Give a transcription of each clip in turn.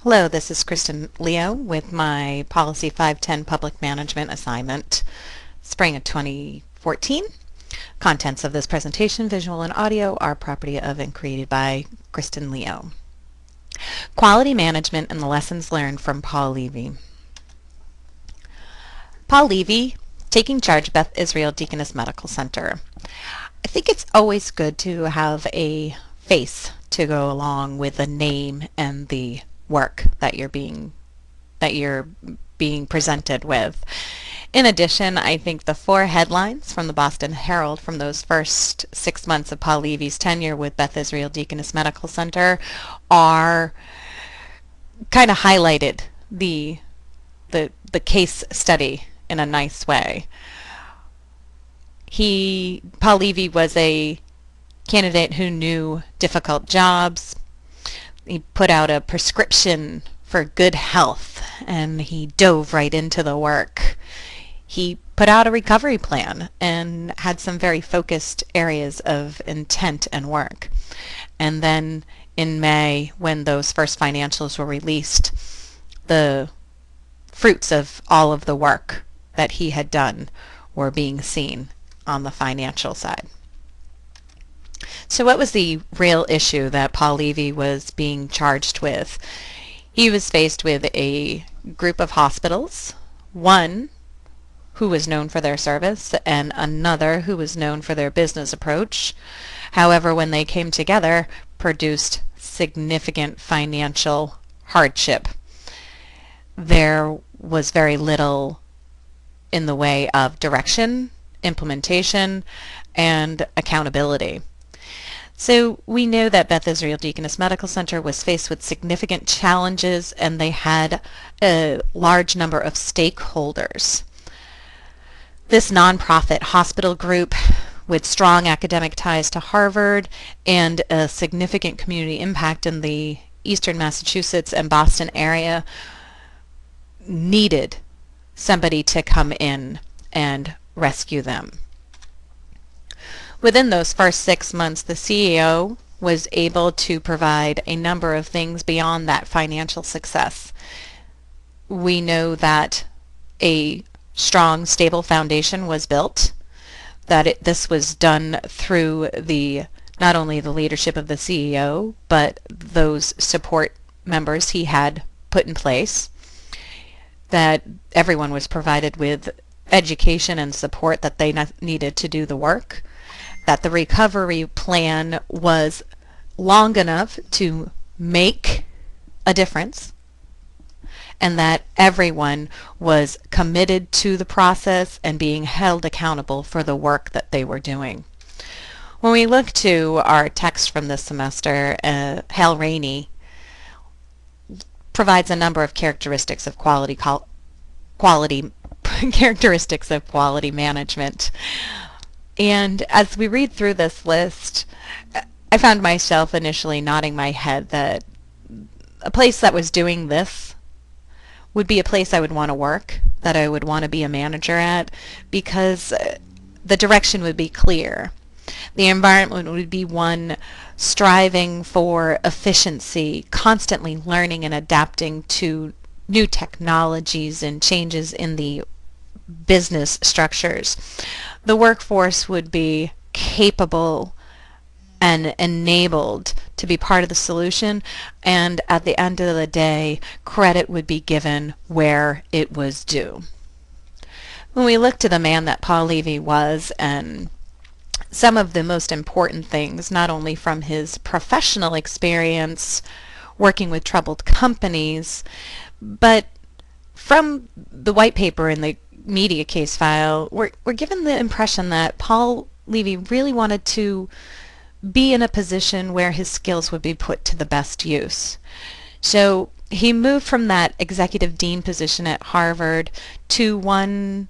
Hello, this is Kristen Leo with my Policy 510 Public Management Assignment, Spring of 2014. Contents of this presentation, visual and audio, are property of and created by Kristen Leo. Quality Management and the Lessons Learned from Paul Levy. Paul Levy, taking charge of Beth Israel Deaconess Medical Center. I think it's always good to have a face to go along with the name and the work that you're being presented with. In addition, I think the 4 headlines from the Boston Herald from those first 6 months of Paul Levy's tenure with Beth Israel Deaconess Medical Center are kind of highlighted the case study in a nice way. Paul Levy was a candidate who knew difficult jobs. He put out a prescription for good health, and he dove right into the work. He put out a recovery plan and had some very focused areas of intent and work. And then in May, when those first financials were released, the fruits of all of the work that he had done were being seen on the financial side. So what was the real issue that Paul Levy was being charged with? He was faced with a group of hospitals, one who was known for their service and another who was known for their business approach. However, when they came together, produced significant financial hardship. There was very little in the way of direction, implementation, and accountability. So we know that Beth Israel Deaconess Medical Center was faced with significant challenges, and they had a large number of stakeholders. This nonprofit hospital group with strong academic ties to Harvard and a significant community impact in the eastern Massachusetts and Boston area needed somebody to come in and rescue them. Within those first 6 months, the CEO was able to provide a number of things beyond that financial success. We know that a strong, stable foundation was built, that this was done through not only the leadership of the CEO, but those support members he had put in place, that everyone was provided with education and support that they needed to do the work, that the recovery plan was long enough to make a difference, and that everyone was committed to the process and being held accountable for the work that they were doing. When we look to our text from this semester, Hal Rainey provides a number of characteristics of quality characteristics of quality management. And as we read through this list, I found myself initially nodding my head that a place that was doing this would be a place I would want to work, that I would want to be a manager at, because the direction would be clear. The environment would be one striving for efficiency, constantly learning and adapting to new technologies and changes in the business structures. The workforce would be capable and enabled to be part of the solution, and at the end of the day, credit would be given where it was due. When we look to the man that Paul Levy was, and some of the most important things, not only from his professional experience working with troubled companies, but from the white paper in the media case file, we're given the impression that Paul Levy really wanted to be in a position where his skills would be put to the best use. So he moved from that executive dean position at Harvard to one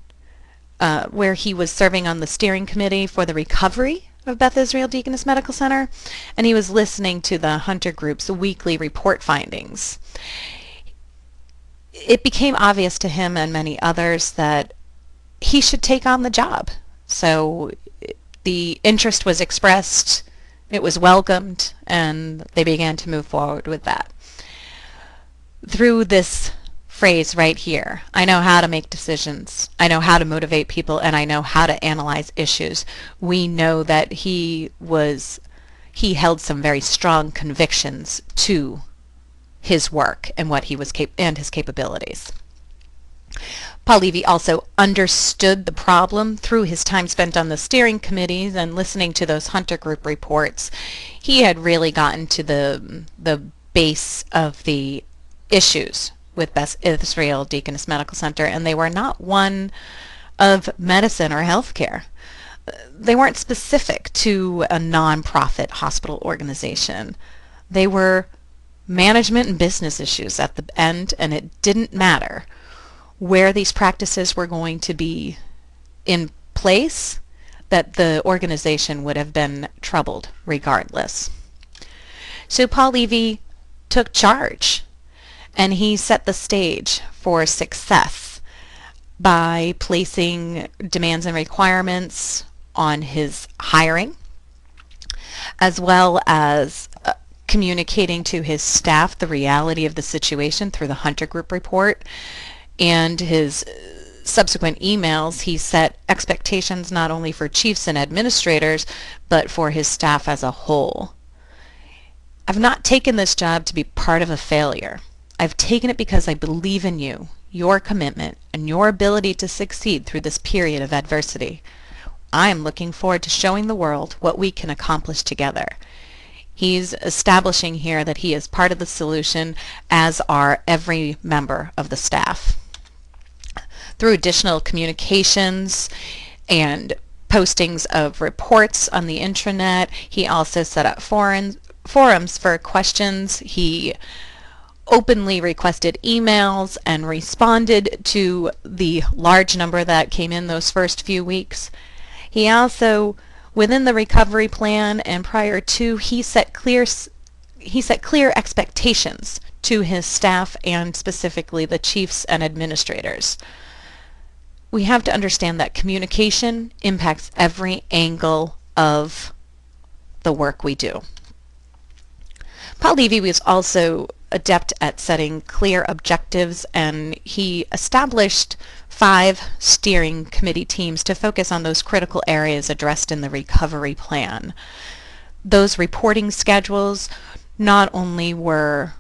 where he was serving on the steering committee for the recovery of Beth Israel Deaconess Medical Center, and he was listening to the Hunter Group's weekly report findings. It became obvious to him and many others that he should take on the job. So the interest was expressed, it was welcomed, and they began to move forward with that. through this phrase right here, I know how to make decisions, I know how to motivate people, and I know how to analyze issues, we know that he held some very strong convictions to his work and what he was and his capabilities. Paul Levy also understood the problem through his time spent on the steering committees and listening to those Hunter Group reports. He had really gotten to the base of the issues with Beth Israel Deaconess Medical Center, and they were not one of medicine or healthcare. They weren't specific to a nonprofit hospital organization. They were management and business issues at the end, and it didn't matter where these practices were going to be in place, that the organization would have been troubled regardless. So Paul Levy took charge, and he set the stage for success by placing demands and requirements on his hiring, as well as communicating to his staff the reality of the situation through the Hunter Group report and his subsequent emails. He set expectations not only for chiefs and administrators, but for his staff as a whole. I've not taken this job to be part of a failure. I've taken it because I believe in you, your commitment, and your ability to succeed through this period of adversity. I am looking forward to showing the world what we can accomplish together. He's establishing here that he is part of the solution, as are every member of the staff. Through additional communications and postings of reports on the intranet, he also set up forums for questions. He openly requested emails and responded to the large number that came in those first few weeks. He also, within the recovery plan and prior to, he set clear expectations to his staff and specifically the chiefs and administrators. We have to understand that communication impacts every angle of the work we do. Paul Levy was also adept at setting clear objectives, and he established 5 steering committee teams to focus on those critical areas addressed in the recovery plan. Those reporting schedules not only were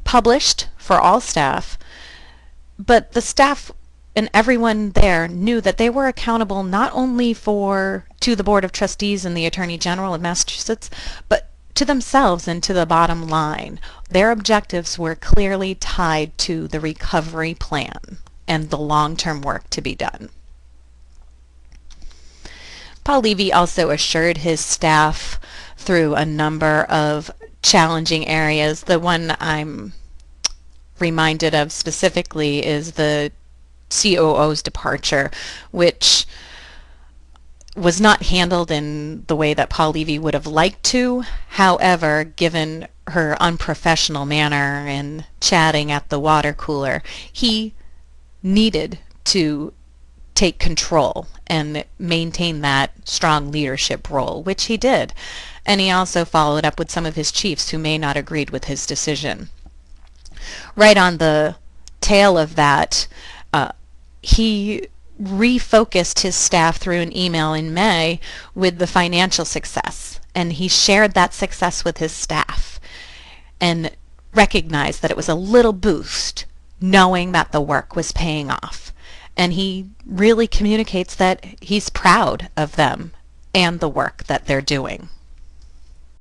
published for all staff, but the staff and everyone there knew that they were accountable not only to the Board of Trustees and the Attorney General of Massachusetts, but to themselves and to the bottom line. Their objectives were clearly tied to the recovery plan and the long-term work to be done. Paul Levy also assured his staff through a number of challenging areas. The one I'm reminded of specifically is the COO's departure, which was not handled in the way that Paul Levy would have liked to. However, given her unprofessional manner in chatting at the water cooler, he needed to take control and maintain that strong leadership role, which he did. And he also followed up with some of his chiefs who may not agreed with his decision. Right on the tail of that, he refocused his staff through an email in May with the financial success, and he shared that success with his staff and recognized that it was a little boost knowing that the work was paying off. And he really communicates that he's proud of them and the work that they're doing.